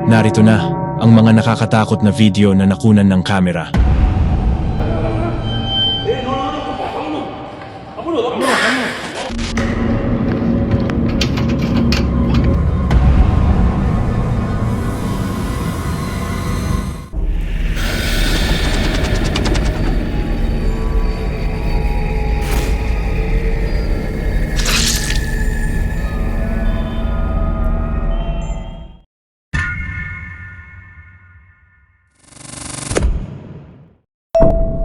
Narito na ang mga nakakatakot na video na nakunan ng kamera.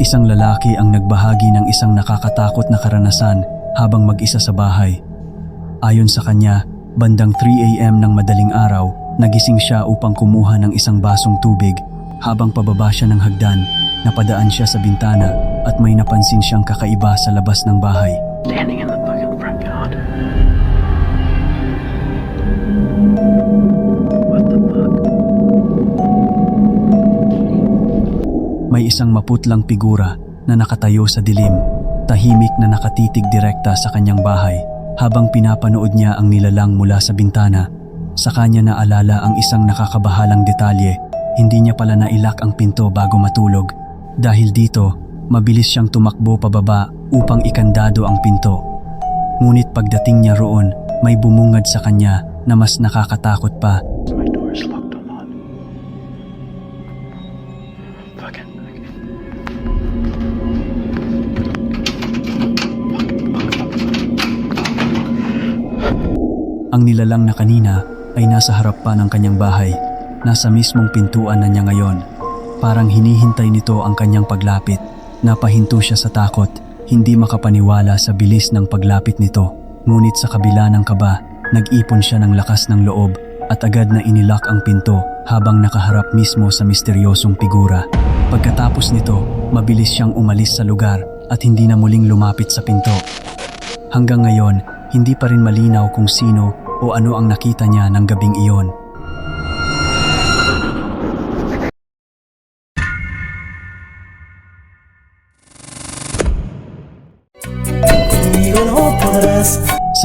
Isang lalaki ang nagbahagi ng isang nakakatakot na karanasan habang mag-isa sa bahay. Ayon sa kanya, bandang 3 AM ng madaling araw, nagising siya upang kumuha ng isang basong tubig. Habang pababa siya ng hagdan, napadaan siya sa bintana at may napansin siyang kakaiba sa labas ng bahay. Standing in the fucking front yard. What the fuck? May isang maputlang figura na nakatayo sa dilim, tahimik na nakatitig direkta sa kanyang bahay. Habang pinapanood niya ang nilalang mula sa bintana, sa kanya naalala ang isang nakakabahalang detalye. Hindi niya pala nailak ang pinto bago matulog. Dahil dito, mabilis siyang tumakbo pababa upang ikandado ang pinto. Ngunit pagdating niya roon, may bumungad sa kanya na mas nakakatakot pa. My door is locked or not? Fucking. Ang nilalang na kanina ay nasa harap pa ng kanyang bahay. Nasa mismong pintuan na niya ngayon. Parang hinihintay nito ang kanyang paglapit. Napahinto siya sa takot, hindi makapaniwala sa bilis ng paglapit nito. Ngunit sa kabila ng kaba, nag-ipon siya ng lakas ng loob at agad na inilak ang pinto habang nakaharap mismo sa misteryosong figura. Pagkatapos nito, mabilis siyang umalis sa lugar at hindi na muling lumapit sa pinto. Hanggang ngayon, hindi pa rin malinaw kung sino o ano ang nakita niya ng gabing iyon.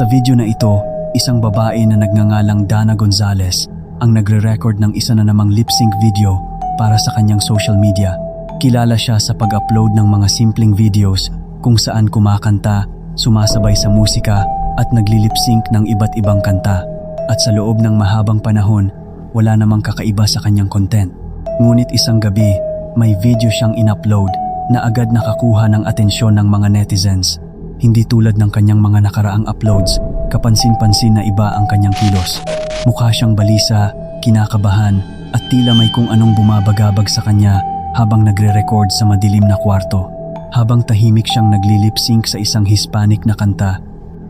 Sa video na ito, isang babae na nagngangalang Dana Gonzalez ang nagre-record ng isa na namang lip-sync video para sa kanyang social media. Kilala siya sa pag-upload ng mga simpleng videos kung saan kumakanta, sumasabay sa musika at nagli-lip-sync ng iba't ibang kanta. At sa loob ng mahabang panahon, wala namang kakaiba sa kanyang content. Ngunit isang gabi, may video siyang in-upload na agad nakakuha ng atensyon ng mga netizens. Hindi tulad ng kanyang mga nakaraang uploads, kapansin-pansin na iba ang kanyang kilos. Mukha siyang balisa, kinakabahan, at tila may kung anong bumabagabag sa kanya habang nagre-record sa madilim na kwarto. Habang tahimik siyang nagli-lip-sync sa isang Hispanic na kanta,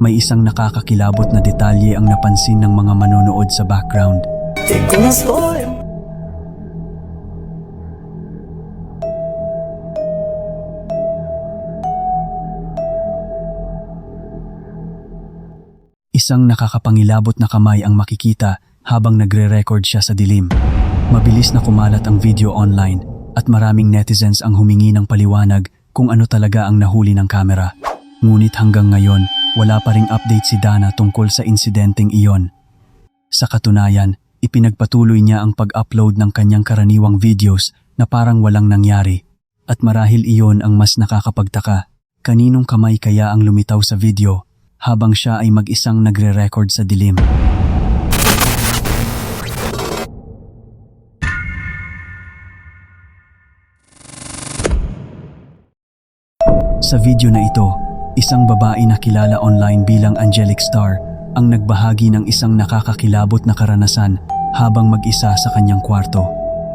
may isang nakakakilabot na detalye ang napansin ng mga manonood sa background. Isang nakakapangilabot na kamay ang makikita habang nagre-record siya sa dilim. Mabilis na kumalat ang video online at maraming netizens ang humingi ng paliwanag kung ano talaga ang nahuli ng kamera. Ngunit hanggang ngayon, wala pa ring update si Dana tungkol sa insidenteng iyon. Sa katunayan, ipinagpatuloy niya ang pag-upload ng kanyang karaniwang videos na parang walang nangyari. At marahil iyon ang mas nakakapagtaka. Kaninong kamay kaya ang lumitaw sa video habang siya ay mag-isang nagre-record sa dilim? Sa video na ito, isang babae na kilala online bilang Angelic Star ang nagbahagi ng isang nakakakilabot na karanasan habang mag-isa sa kanyang kwarto.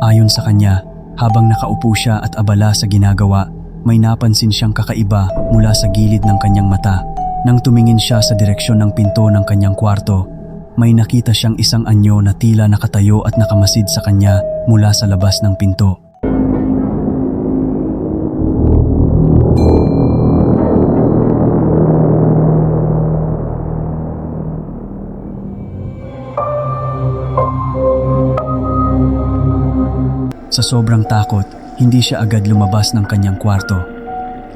Ayon sa kanya, habang nakaupo siya at abala sa ginagawa, may napansin siyang kakaiba mula sa gilid ng kanyang mata. Nang tumingin siya sa direksyon ng pinto ng kanyang kwarto, may nakita siyang isang anyo na tila nakatayo at nakamasid sa kanya mula sa labas ng pinto. Sa sobrang takot, hindi siya agad lumabas ng kanyang kwarto.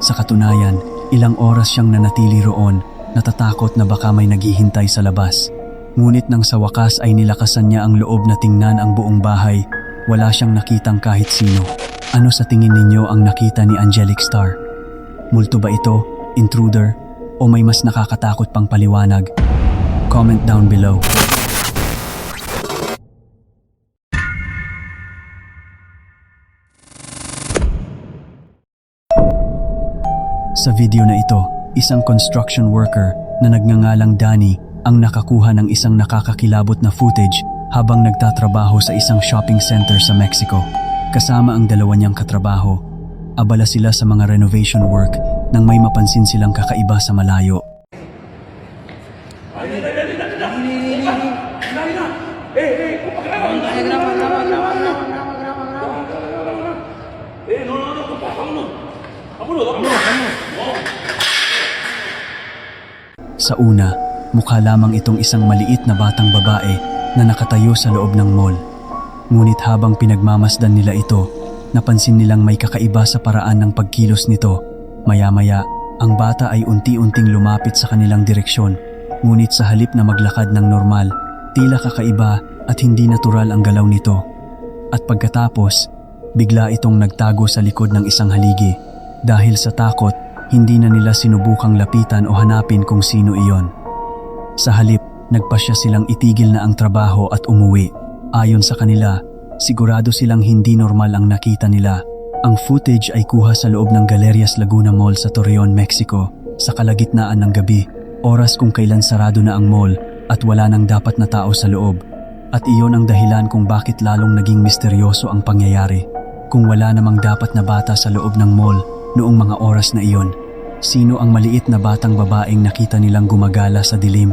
Sa katunayan, ilang oras siyang nanatili roon, natatakot na baka may naghihintay sa labas. Ngunit nang sa wakas ay nilakasan niya ang loob na tingnan ang buong bahay, wala siyang nakitang kahit sino. Ano sa tingin ninyo ang nakita ni Angelic Star? Multo ba ito, intruder, o may mas nakakatakot pang paliwanag? Comment down below. Sa video na ito, isang construction worker na nagngangalang Danny ang nakakuha ng isang nakakakilabot na footage habang nagtatrabaho sa isang shopping center sa Mexico. Kasama ang dalawa niyang katrabaho, abala sila sa mga renovation work nang may mapansin silang kakaiba sa malayo. Sa una, mukha lamang itong isang maliit na batang babae na nakatayo sa loob ng mall. Ngunit habang pinagmamasdan nila ito, napansin nilang may kakaiba sa paraan ng pagkilos nito. Maya-maya, ang bata ay unti-unting lumapit sa kanilang direksyon. Ngunit sa halip na maglakad ng normal, tila kakaiba at hindi natural ang galaw nito. At pagkatapos, bigla itong nagtago sa likod ng isang haligi. Dahil sa takot, hindi na nila sinubukang lapitan o hanapin kung sino iyon. Sa halip, nagpasya silang itigil na ang trabaho at umuwi. Ayon sa kanila, sigurado silang hindi normal ang nakita nila. Ang footage ay kuha sa loob ng Galerias Laguna Mall sa Torreon, Mexico, sa kalagitnaan ng gabi, oras kung kailan sarado na ang mall at wala nang dapat na tao sa loob. At iyon ang dahilan kung bakit lalong naging misteryoso ang pangyayari. Kung wala namang dapat na bata sa loob ng mall noong mga oras na iyon, sino ang maliit na batang babaeng nakita nilang gumagala sa dilim?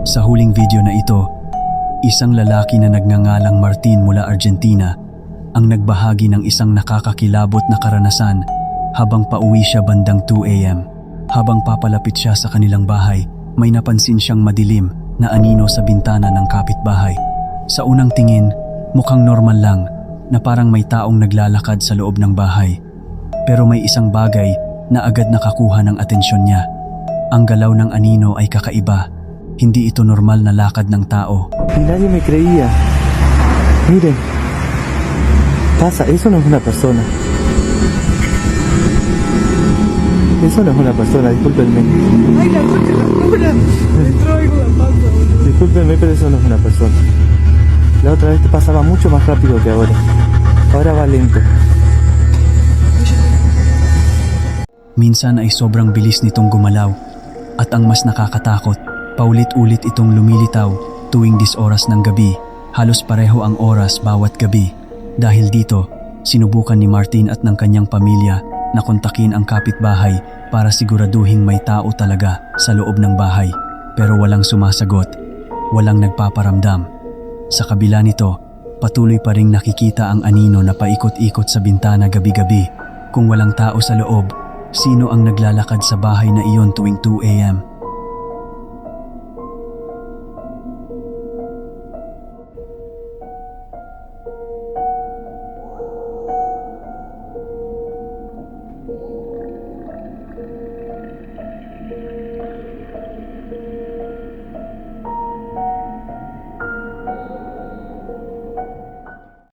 Sa huling video na ito, isang lalaki na nagngangalang Martin mula Argentina ang nagbahagi ng isang nakakakilabot na karanasan habang pauwi siya bandang 2 AM. Habang papalapit siya sa kanilang bahay, may napansin siyang madilim na anino sa bintana ng kapitbahay. Sa unang tingin, mukhang normal lang na parang may taong naglalakad sa loob ng bahay. Pero may isang bagay na agad nakakuha ng atensyon niya. Ang galaw ng anino ay kakaiba. Hindi ito normal na lakad ng tao. Y nadie me creía. Miren, pasa, eso no es una persona. Eso no es una persona, discúlpenme. Ay, la concha, la locura. Me entró algo en la panza, boludo. Discúlpenme, pero eso no es una persona. La otra vez te pasaba mucho más rápido que ahora. Ahora va lento. Minsan ay sobrang bilis nitong gumalaw. At ang mas nakakatakot, paulit-ulit itong lumilitaw tuwing 10 oras ng gabi. Halos pareho ang oras bawat gabi. Dahil dito, sinubukan ni Martin at ng kanyang pamilya na kontakin ang kapitbahay para siguraduhin may tao talaga sa loob ng bahay. Pero walang sumasagot, walang nagpaparamdam. Sa kabila nito, patuloy pa ring nakikita ang anino na paikot-ikot sa bintana gabi-gabi. Kung walang tao sa loob, sino ang naglalakad sa bahay na iyon tuwing 2 AM?